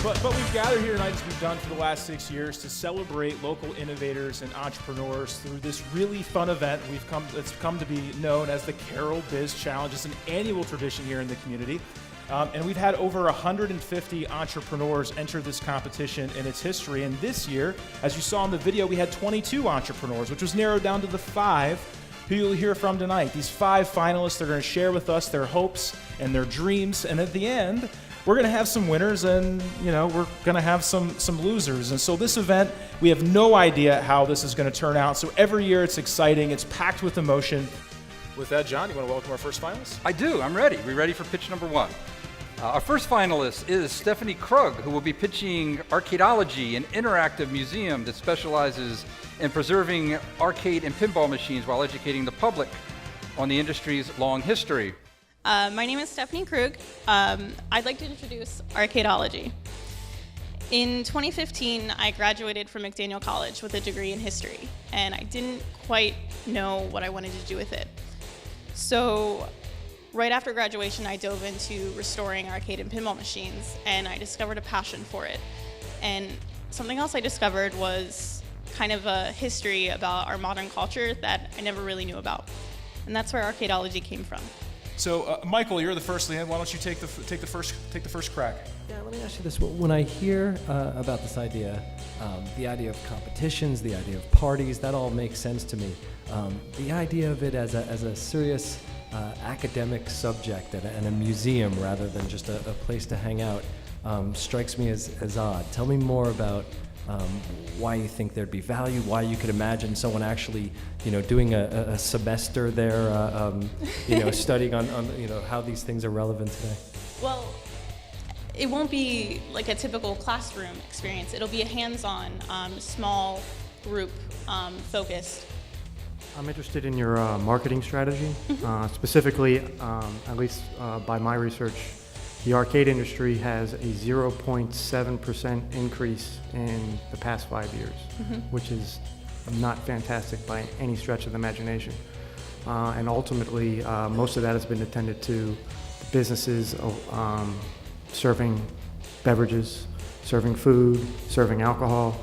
But we've gathered here tonight, as we've done for the last 6 years, to celebrate local innovators and entrepreneurs through this really fun event. It's come to be known as the Carroll Biz Challenge. It's an annual tradition here in the community. And we've had over 150 entrepreneurs enter this competition in its history. And this year, as you saw in the video, we had 22 entrepreneurs, which was narrowed down to the 5 who you'll hear from tonight. These 5 finalists are going to share with us their hopes and their dreams. And at the end, we're going to have some winners and, we're going to have some losers. And so this event, we have no idea how this is going to turn out. So every year it's exciting. It's packed with emotion. With that, John, you want to welcome our first finalist? I do. I'm ready. We're ready for pitch number 1. Our first finalist is Stephanie Krug, who will be pitching Arcadeology, an interactive museum that specializes in preserving arcade and pinball machines while educating the public on the industry's long history. My name is Stephanie Krug. I'd like to introduce Arcadeology. In 2015, I graduated from McDaniel College with a degree in history, and I didn't quite know what I wanted to do with it. So right after graduation, I dove into restoring arcade and pinball machines, and I discovered a passion for it. And something else I discovered was kind of a history about our modern culture that I never really knew about. And that's where Arcadeology came from. So, Michael, you're the first lead. Why don't you take the first crack? Yeah, let me ask you this. When I hear about this idea, the idea of competitions, the idea of parties, that all makes sense to me. The idea of it as a serious academic subject and a museum rather than just a place to hang out strikes me as odd. Tell me more about why you think there'd be value, why you could imagine someone actually, doing a semester there, studying on how these things are relevant today. Well, it won't be like a typical classroom experience. It'll be a hands-on, small group focused. I'm interested in your marketing strategy. Specifically, at least by my research, the arcade industry has a 0.7% increase in the past 5 years, which is not fantastic by any stretch of the imagination. And ultimately, most of that has been attended to businesses serving beverages, serving food, serving alcohol.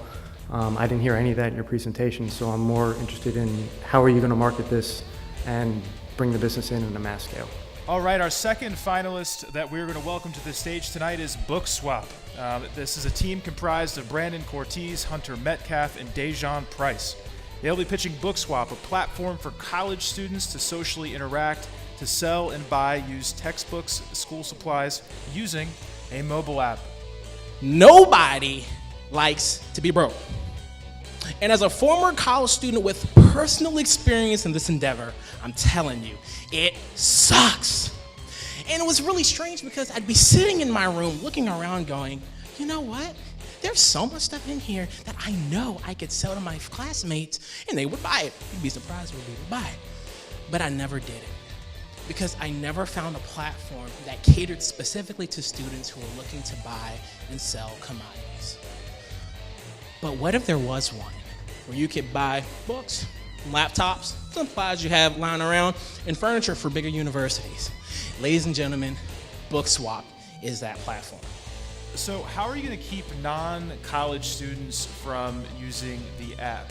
I didn't hear any of that in your presentation, so I'm more interested in how are you going to market this and bring the business in a mass scale. All right, our second finalist that we're going to welcome to the stage tonight is BookSwap. This is a team comprised of Brandon Cortez, Hunter Metcalf, and Dejan Price. They'll be pitching BookSwap, a platform for college students to socially interact, to sell and buy used textbooks, school supplies, using a mobile app. Nobody likes to be broke. And as a former college student with personal experience in this endeavor, I'm telling you, it sucks. And it was really strange because I'd be sitting in my room looking around going, you know what? There's so much stuff in here that I know I could sell to my classmates and they would buy it. You'd be surprised when they would buy it. But I never did it because I never found a platform that catered specifically to students who were looking to buy and sell commodities. But what if there was one where you could buy books, laptops, supplies you have lying around, and furniture for bigger universities? Ladies and gentlemen, BookSwap is that platform. So how are you going to keep non-college students from using the app?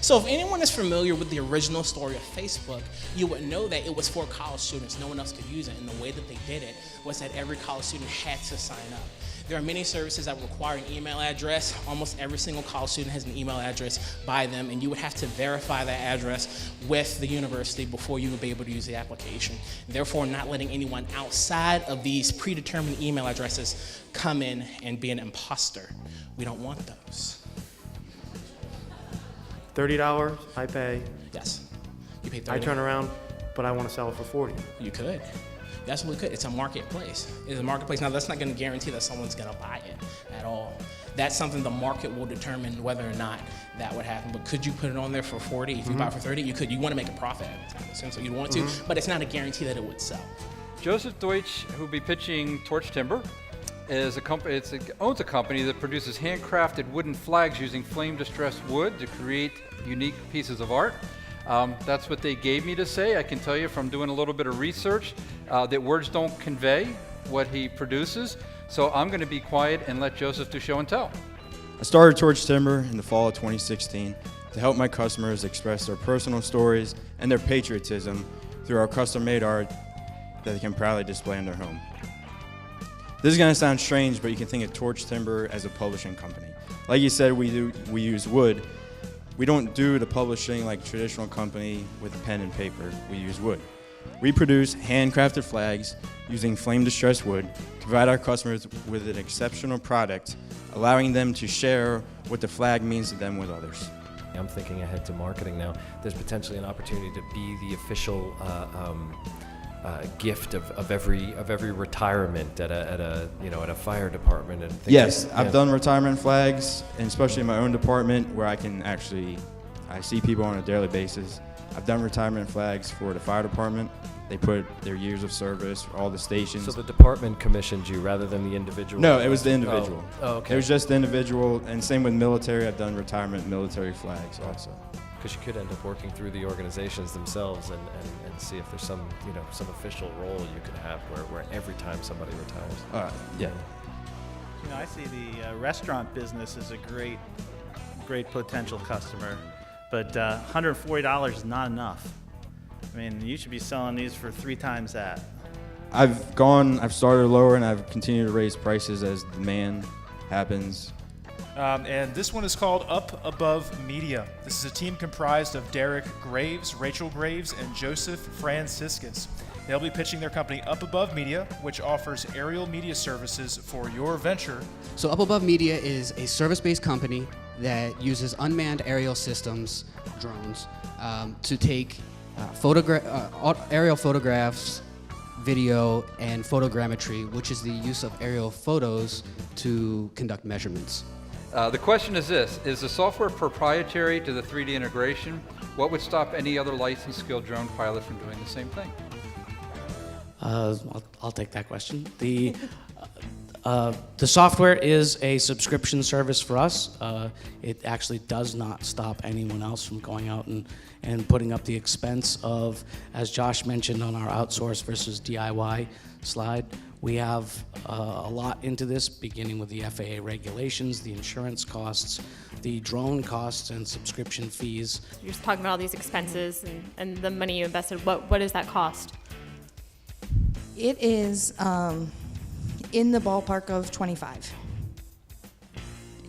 So if anyone is familiar with the original story of Facebook, you would know that it was for college students. No one else could use it. And the way that they did it was that every college student had to sign up. There are many services that require an email address. Almost every single college student has an email address by them, and you would have to verify that address with the university before you would be able to use the application. Therefore, not letting anyone outside of these predetermined email addresses come in and be an imposter. We don't want those. $30, I pay. Yes, you pay $30. I turn around, but I want to sell it for $40. You could. That's what it could. It's a marketplace. It's a marketplace. Now, that's not going to guarantee that someone's going to buy it at all. That's something the market will determine whether or not that would happen. But could you put it on there for $40? If you buy it for $30, you could. You want to make a profit at the time, so you'd want to, but it's not a guarantee that it would sell. Joseph Deutsch, who will be pitching Torch Timber, is a company. Owns a company that produces handcrafted wooden flags using flame-distressed wood to create unique pieces of art. That's what they gave me to say. I can tell you from doing a little bit of research that words don't convey what he produces. So I'm going to be quiet and let Joseph do show and tell. I started Torch Timber in the fall of 2016 to help my customers express their personal stories and their patriotism through our custom-made art that they can proudly display in their home. This is going to sound strange, but you can think of Torch Timber as a publishing company. Like you said, we use wood. We don't do the publishing like a traditional company with a pen and paper. We use wood. We produce handcrafted flags using flame-distressed wood to provide our customers with an exceptional product, allowing them to share what the flag means to them with others. I'm thinking ahead to marketing now. There's potentially an opportunity to be the official gift of every retirement at a fire department. And Yes, I've done retirement flags, and especially in my own department where I see people on a daily basis. I've done retirement flags for the fire department. They put their years of service, all the stations. So the department commissioned you rather than the individual? No, it was the individual. Oh, okay. It was just the individual, and same with military. I've done retirement military flags also. Because you could end up working through the organizations themselves and see if there's some official role you could have where every time somebody retires. Yeah. I see the restaurant business as a great potential customer, but $140 is not enough. I mean, you should be selling these for 3 times that. I've started lower, and I've continued to raise prices as demand happens. And this one is called Up Above Media. This is a team comprised of Derek Graves, Rachel Graves, and Joseph Franciscus. They'll be pitching their company Up Above Media, which offers aerial media services for your venture. So Up Above Media is a service-based company that uses unmanned aerial systems, drones, to take aerial photographs, video, and photogrammetry, which is the use of aerial photos to conduct measurements. The question is this: is the software proprietary to the 3D integration? What would stop any other licensed skilled drone pilot from doing the same thing? I'll take that question. The software is a subscription service for us. It actually does not stop anyone else from going out and putting up the expense of, as Josh mentioned on our outsource versus DIY slide, we have a lot into this, beginning with the FAA regulations, the insurance costs, the drone costs, and subscription fees. You're just talking about all these expenses and the money you invested. What does that cost? It is in the ballpark of 25.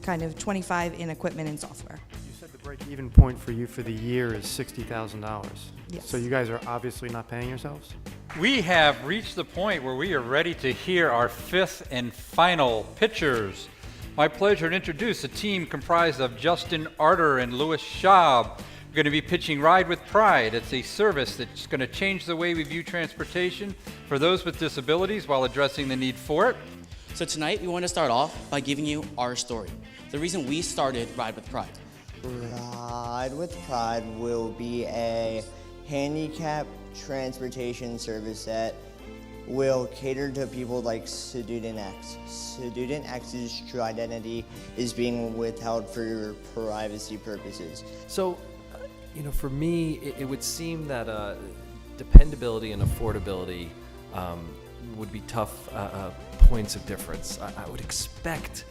Kind of 25 in equipment and software. You said the break-even point for you for the year is $60,000. Yes. So you guys are obviously not paying yourselves? We have reached the point where we are ready to hear our 5th and final pitchers. My pleasure to introduce a team comprised of Justin Arter and Louis Schaub. We're going to be pitching Ride with Pride. It's a service that's going to change the way we view transportation for those with disabilities while addressing the need for it. So tonight we want to start off by giving you our story. The reason we started Ride with Pride. Ride with Pride will be a handicap transportation service that will cater to people like Student X. Student X's true identity is being withheld for privacy purposes. So, for me, it would seem that dependability and affordability would be tough points of difference. I would expect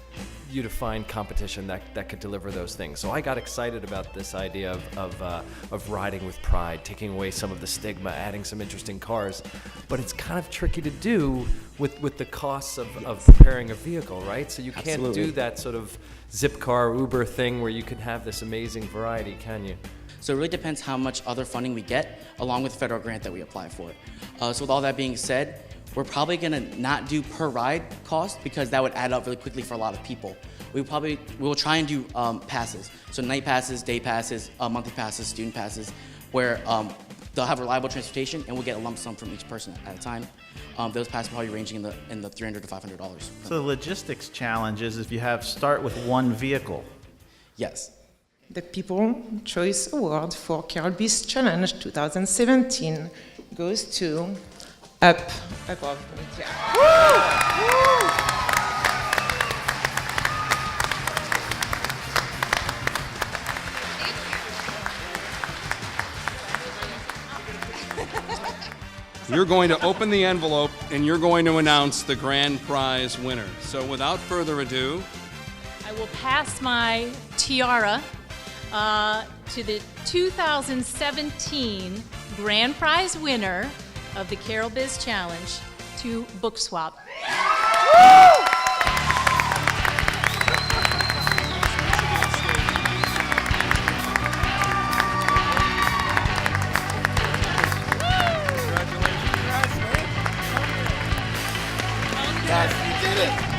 you to find competition that could deliver those things. So I got excited about this idea of riding with pride, taking away some of the stigma, adding some interesting cars. But it's kind of tricky to do with the costs of preparing a vehicle, right? So you can't Absolutely. do that sort of Zipcar, Uber thing where you can have this amazing variety, can you? So it really depends how much other funding we get, along with the federal grant that we apply for. So with all that being said, we're probably gonna not do per ride cost because that would add up really quickly for a lot of people. We will try and do passes. So night passes, day passes, monthly passes, student passes, where they'll have reliable transportation and we'll get a lump sum from each person at a time. Those passes probably ranging in the $300 to $500. So the logistics challenge is if you start with one vehicle. Yes. The People Choice Award for Carroll Biz Challenge 2017 goes to Up Above Media. You're going to open the envelope and you're going to announce the grand prize winner. So without further ado, I will pass my tiara to the 2017 grand prize winner of the Carroll Biz Challenge, to BookSwap. Yes, you did it!